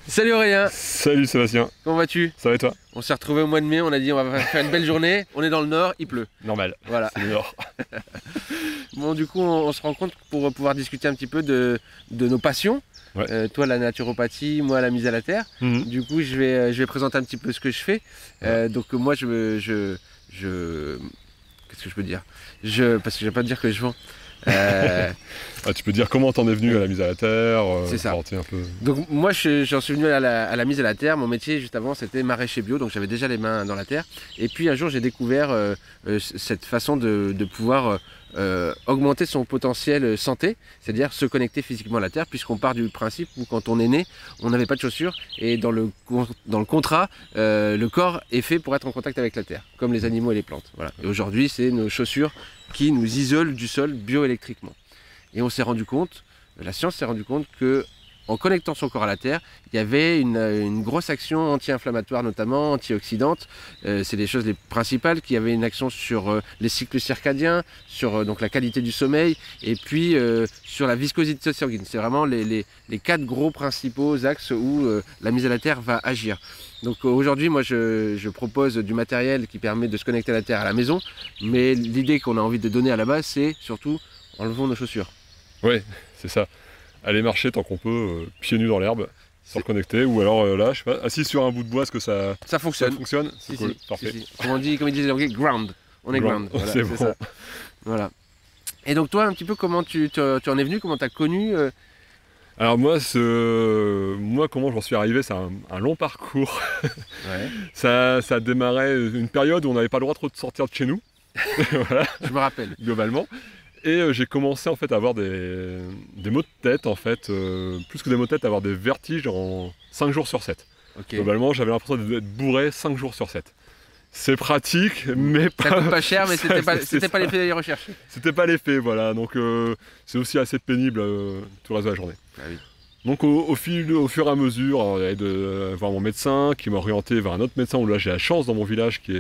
Salut Aurélien, Salut Sébastien, comment vas-tu? ça va et toi? On s'est retrouvés au mois de mai, on a dit on va faire une belle journée, on est dans le nord, il pleut. Normal, Voilà. c'est le nord. Bon du coup on se rend compte pour pouvoir discuter un petit peu de nos passions. Ouais. Toi la naturopathie, moi la mise à la terre. Mhm. Du coup je vais présenter un petit peu ce que je fais. Donc moi qu'est-ce que je peux dire? Parce que je vais pas dire que je vends. Tu peux dire comment t'en es venu à la mise à la terre, C'est ça. présenter un peu. Donc moi j'en suis venu à la mise à la terre. Mon métier juste avant c'était maraîcher bio, donc j'avais déjà les mains dans la terre. Et puis un jour j'ai découvert cette façon de pouvoir augmenter son potentiel santé, c'est-à-dire se connecter physiquement à la terre, puisqu'on part du principe où quand on est né, on n'avait pas de chaussures, et dans le contrat, le corps est fait pour être en contact avec la terre, comme les animaux et les plantes. Voilà. Et aujourd'hui c'est nos chaussures qui nous isolent du sol bioélectriquement. Et on s'est rendu compte, la science s'est rendu compte que en connectant son corps à la terre, il y avait une grosse action anti-inflammatoire, notamment antioxydante. C'est les choses les principales, qui avaient une action sur les cycles circadiens, sur donc la qualité du sommeil, et puis sur la viscosité sanguine. C'est vraiment les 4 gros principaux axes où la mise à la terre va agir. Donc aujourd'hui, moi je propose du matériel qui permet de se connecter à la terre à la maison, mais l'idée qu'on a envie de donner à la base, c'est surtout enlevons nos chaussures. Ouais, c'est ça. Aller marcher tant qu'on peut, pieds nus dans l'herbe, sans le connecter, ou alors là, je sais pas, assis sur un bout de bois, est-ce que ça fonctionne. ça fonctionne? Si, Cool, si, parfait. si. Comme ils disent les Anglais, ground. On est ground. Voilà, c'est bon. ça. Voilà. Et donc toi, un petit peu, comment tu en es venu, comment tu as connu Alors moi, comment j'en suis arrivé, c'est un long parcours. Ouais. Ça démarrait une période où on n'avait pas le droit trop de sortir de chez nous, voilà, Je me rappelle. globalement. Et j'ai commencé en fait à avoir des maux de tête en fait, plus que des maux de tête, à avoir des vertiges en 5 jours sur 7. Ok. Globalement, j'avais l'impression d'être bourré 5 jours sur 7. C'est pratique, mais Ça pas... coûte pas cher, mais c'était C'est pas ça. l'effet recherché. C'était pas l'effet, voilà. Donc c'est aussi assez pénible tout le reste de la journée. Ah oui. Donc au fur et à mesure, j'allais de voir mon médecin qui m'a orienté vers un autre médecin où là j'ai la chance dans mon village qui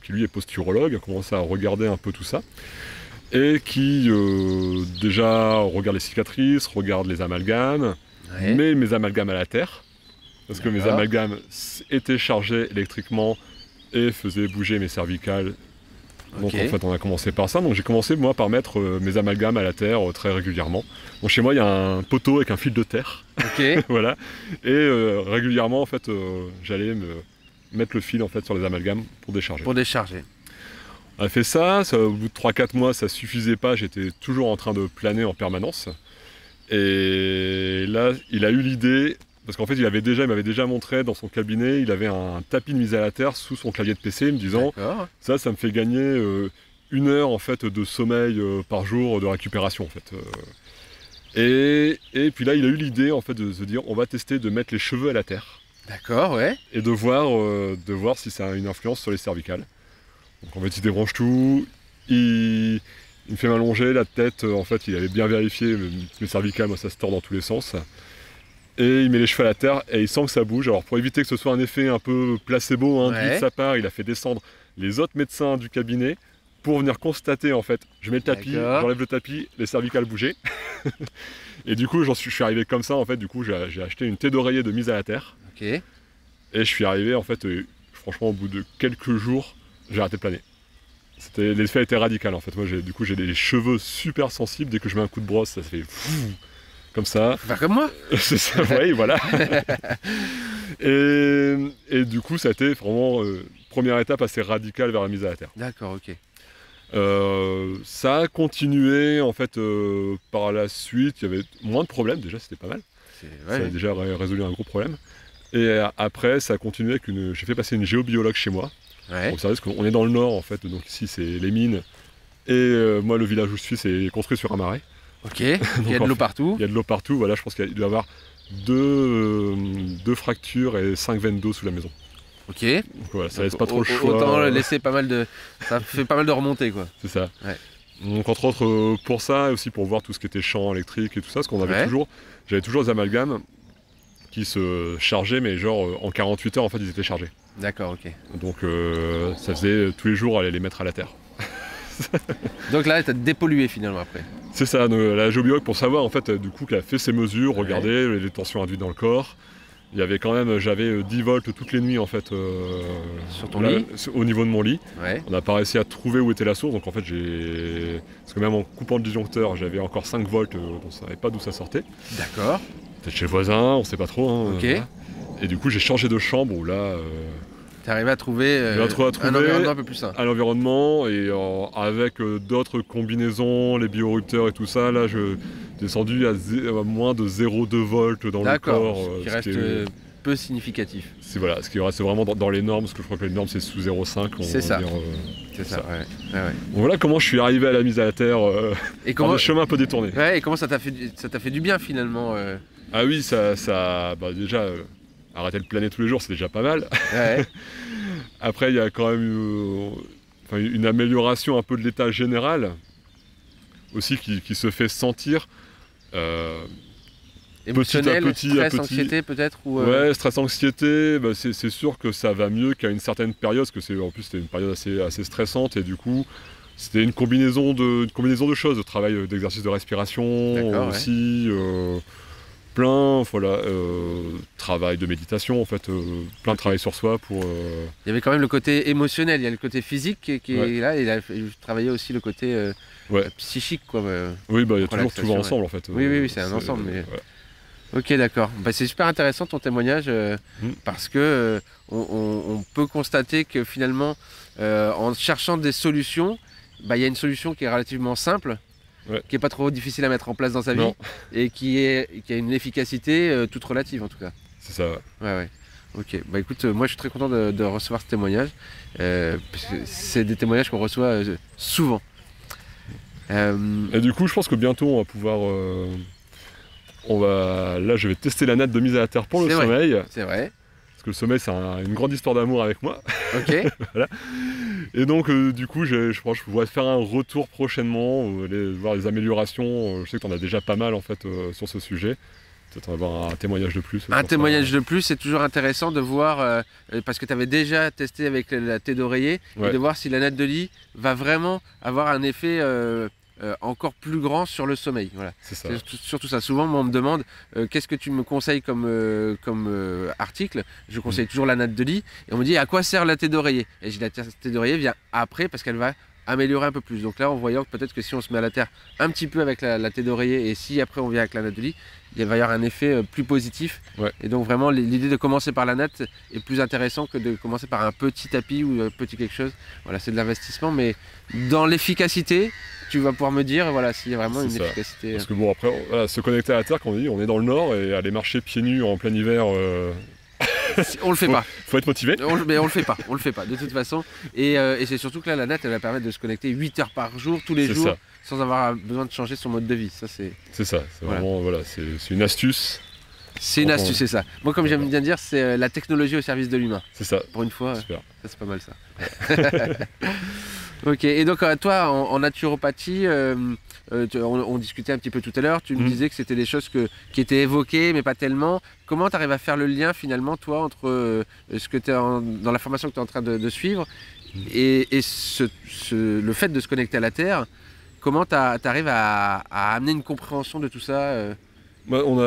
lui est posturologue, a commencé à regarder un peu tout ça. Et qui déjà regarde les cicatrices, regarde les amalgames, Ouais. met mes amalgames à la terre, parce que mes D'accord. amalgames étaient chargés électriquement et faisaient bouger mes cervicales. Donc Ok. en fait on a commencé par ça, donc j'ai commencé moi par mettre mes amalgames à la terre très régulièrement. Donc chez moi il y a un poteau avec un fil de terre, Ok. voilà, et régulièrement en fait j'allais me mettre le fil en fait sur les amalgames pour décharger. Pour décharger. On a fait ça, au bout de 3-4 mois ça suffisait pas, j'étais toujours en train de planer en permanence. Et là il a eu l'idée, parce qu'en fait il m'avait déjà montré dans son cabinet, il avait un tapis de mise à la terre sous son clavier de PC, me disant D'accord. ça me fait gagner 1 heure en fait de sommeil par jour de récupération en fait. Et puis là il a eu l'idée en fait de se dire on va tester de mettre les cheveux à la terre D'accord, ouais. et de voir si ça a une influence sur les cervicales. Donc en fait il débranche tout, il me fait m'allonger la tête, en fait il avait bien vérifié, mes cervicales, moi ça se tord dans tous les sens. Et il met les cheveux à la terre et il sent que ça bouge. Alors pour éviter que ce soit un effet un peu placebo induit Ouais. de sa part, il a fait descendre les autres médecins du cabinet pour venir constater en fait, je mets le tapis, D'accord. j'enlève le tapis, les cervicales bougeaient. Et du coup je suis arrivé comme ça en fait, du coup j'ai acheté une tête d'oreiller de mise à la terre. Ok. Et je suis arrivé en fait, franchement au bout de quelques jours, j'ai arrêté de planer. L'effet a été radical en fait. Moi j'ai des cheveux super sensibles, dès que je mets un coup de brosse ça se fait fou, comme ça. Faut faire comme moi. C'est ça, oui, voilà. et du coup ça a été vraiment première étape assez radicale vers la mise à la terre. D'accord, ok. Ça a continué en fait par la suite, il y avait moins de problèmes déjà, c'était pas mal. Ça a Ouais. déjà résolu un gros problème. Et après ça a continué avec j'ai fait passer une géobiologue chez moi. Ouais. Vous savez, parce qu'on est dans le nord en fait, donc ici c'est les mines. Et moi le village où je suis c'est construit sur un marais. Ok. Il y a de en l'eau fait, partout. Il y a de l'eau partout, voilà, je pense qu'il doit y avoir deux fractures et 5 veines d'eau sous la maison. Ok. Donc voilà, ça laisse pas trop le choix. Autant laisser pas mal de. Ça fait pas mal de remontées, quoi. C'est ça. Ouais. Donc entre autres pour ça, et aussi pour voir tout ce qui était champ électrique et tout ça, parce qu'on avait Ouais. j'avais toujours des amalgames qui se chargeaient, mais genre en 48 heures en fait ils étaient chargés. D'accord, ok. Donc ça faisait tous les jours aller les mettre à la terre. Donc là, t'as dépollué finalement après. C'est ça, la géobiologue pour savoir en fait du coup qu'elle a fait ses mesures, Ouais. regarder les tensions induites dans le corps. il y avait quand même, j'avais 10 volts toutes les nuits en fait. Sur ton lit ? Au niveau de mon lit. Ouais. On n'a pas réussi à trouver où était la source, donc en fait parce que même en coupant le disjoncteur, j'avais encore 5 volts, donc on ne savait pas d'où ça sortait. D'accord. Peut-être chez le voisin, on ne sait pas trop. Hein, Ok. voilà. Et du coup j'ai changé de chambre où là... T'es arrivé à trouver, j'ai trouvé un environnement un peu plus sain. à l'environnement et avec d'autres combinaisons, les biorupteurs et tout ça, là je descendu à moins de 0,2 volts dans le corps. D'accord, qui reste peu significatif. C'est voilà, ce qui reste vraiment dans les normes, parce que je crois que les normes c'est sous 0,5. C'est ça. Dire, c'est ça, ouais. Bon, voilà comment je suis arrivé à la mise à la terre Et par des chemins un peu détournés. Ouais, et comment ça t'a fait du bien finalement Ah oui, ça déjà, arrêter de planer tous les jours c'est déjà pas mal. Ouais. Après il y a quand même une amélioration un peu de l'état général aussi qui se fait sentir. Émotionnel, petit à stress, petit. anxiété peut-être ou Ouais, stress, anxiété, c'est sûr que ça va mieux qu'à une certaine période, parce que en plus c'était une période assez stressante et du coup c'était une combinaison de choses, de travail, d'exercice de respiration aussi, plein, voilà, travail de méditation en fait, plein de travail sur soi pour... Il y avait quand même le côté émotionnel, il y a le côté physique qui est là, et il a travaillé aussi le côté psychique quoi. Oui, il y a toujours tout va ensemble en fait. Oui, c'est un ensemble. Mais... Ouais. Ok, d'accord. C'est super intéressant ton témoignage parce que on peut constater que finalement, en cherchant des solutions, il y a une solution qui est relativement simple, qui n'est pas trop difficile à mettre en place dans sa vie et qui a une efficacité toute relative en tout cas. C'est ça. Ouais. Ok, écoute, moi je suis très content de recevoir ce témoignage. Parce que c'est des témoignages qu'on reçoit souvent. Et du coup, je pense que bientôt on va pouvoir... Là, je vais tester la natte de mise à la terre pour le sommeil. C'est vrai. Parce que le sommeil, c'est une grande histoire d'amour avec moi. Ok. Voilà. Et donc, du coup, je pense que je pourrais faire un retour prochainement, voir les améliorations. Je sais que tu en as déjà pas mal en fait sur ce sujet. Peut-être avoir un témoignage de plus. Un témoignage de plus, c'est toujours intéressant de voir, parce que tu avais déjà testé avec la thé d'oreiller, et de voir si la natte de lit va vraiment avoir un effet encore plus grand sur le sommeil. Voilà. C'est ça. Surtout ça. Souvent, on me demande qu'est-ce que tu me conseilles comme article. Je conseille toujours la natte de lit, et on me dit à quoi sert la thé d'oreiller. Et la thé d'oreiller vient après parce qu'elle va améliorer un peu plus. Donc là, en voyant que peut-être que si on se met à la terre un petit peu avec la thé d'oreiller et si après on vient avec la natte de lit, il va y avoir un effet plus positif. Et donc vraiment l'idée de commencer par la natte est plus intéressant que de commencer par un petit tapis ou un petit quelque chose. Voilà, c'est de l'investissement, mais dans l'efficacité, tu vas pouvoir me dire voilà s'il y a vraiment une efficacité. Parce que bon après, se connecter à la terre, comme on dit, on est dans le nord et aller marcher pieds nus en plein hiver. On le fait pas. Faut être motivé. Mais on le fait pas de toute façon. Et c'est surtout que là, la natte, elle va permettre de se connecter 8 heures par jour, tous les jours, sans avoir besoin de changer son mode de vie. Ça, c'est ça, c'est vraiment, c'est une astuce. C'est une astuce, c'est ça. Moi, comme j'aime bien dire, c'est la technologie au service de l'humain. C'est ça. Pour une fois, ça c'est pas mal ça. Ok, et donc toi, en naturopathie, on discutait un petit peu tout à l'heure, tu me disais que c'était des choses qui étaient évoquées, mais pas tellement. Comment tu arrives à faire le lien finalement, toi, entre ce que tu es dans la formation que tu es en train de suivre et le fait de se connecter à la Terre? Comment tu arrives à amener une compréhension de tout ça On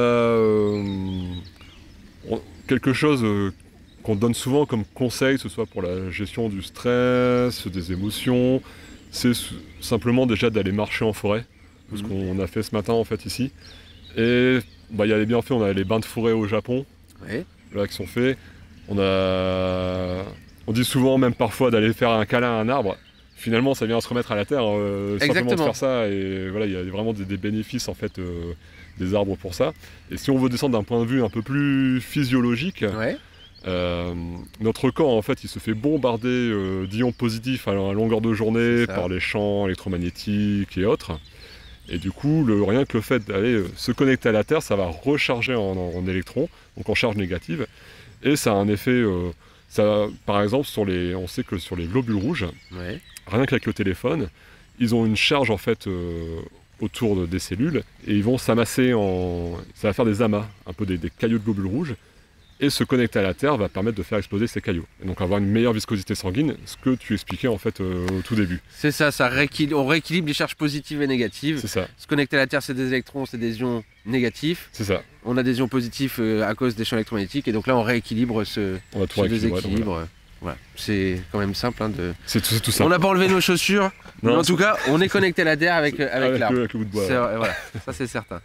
a quelque chose qu'on donne souvent comme conseil, que ce soit pour la gestion du stress, des émotions, c'est simplement déjà d'aller marcher en forêt, ce qu'on a fait ce matin en fait ici. Et il y a les bienfaits, on a les bains de forêt au Japon, là qui sont faits. On dit souvent même parfois d'aller faire un câlin à un arbre. Finalement ça vient se remettre à la terre, simplement de faire ça, et voilà, il y a vraiment des bénéfices en fait des arbres pour ça. Et si on veut descendre d'un point de vue un peu plus physiologique, notre corps en fait il se fait bombarder d'ions positifs à longueur de journée par les champs électromagnétiques et autres, et du coup rien que le fait d'aller se connecter à la Terre, ça va recharger en électrons, donc en charge négative, et ça a un effet par exemple on sait que sur les globules rouges, rien qu'avec le téléphone, ils ont une charge en fait autour des cellules, et ils vont s'amasser ça va faire des amas, un peu des cailloux de globules rouges. et se connecter à la terre va permettre de faire exploser ces cailloux. Et donc avoir une meilleure viscosité sanguine, ce que tu expliquais en fait au tout début. C'est ça, on rééquilibre les charges positives et négatives. C'est ça. Se connecter à la Terre, c'est des électrons, c'est des ions négatifs. C'est ça. On a des ions positifs à cause des champs électromagnétiques, et donc là on rééquilibre ce déséquilibre. Voilà. C'est quand même simple. C'est tout ça. On n'a pas enlevé nos chaussures, mais en tout cas on est connecté à la Terre avec l'arbre. Avec le bout de bois. Voilà, ça c'est certain.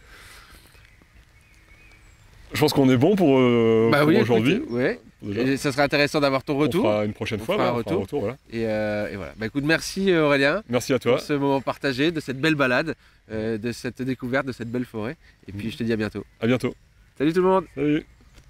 Je pense qu'on est bon pour aujourd'hui. Ouais. Et ça serait intéressant d'avoir ton retour. On fera une prochaine fois. Un retour, voilà. Et voilà. Bah, écoute, merci Aurélien. Merci à toi. Pour ce moment partagé, de cette belle balade, de cette découverte, de cette belle forêt. Et puis je te dis à bientôt. À bientôt. Salut tout le monde. Salut.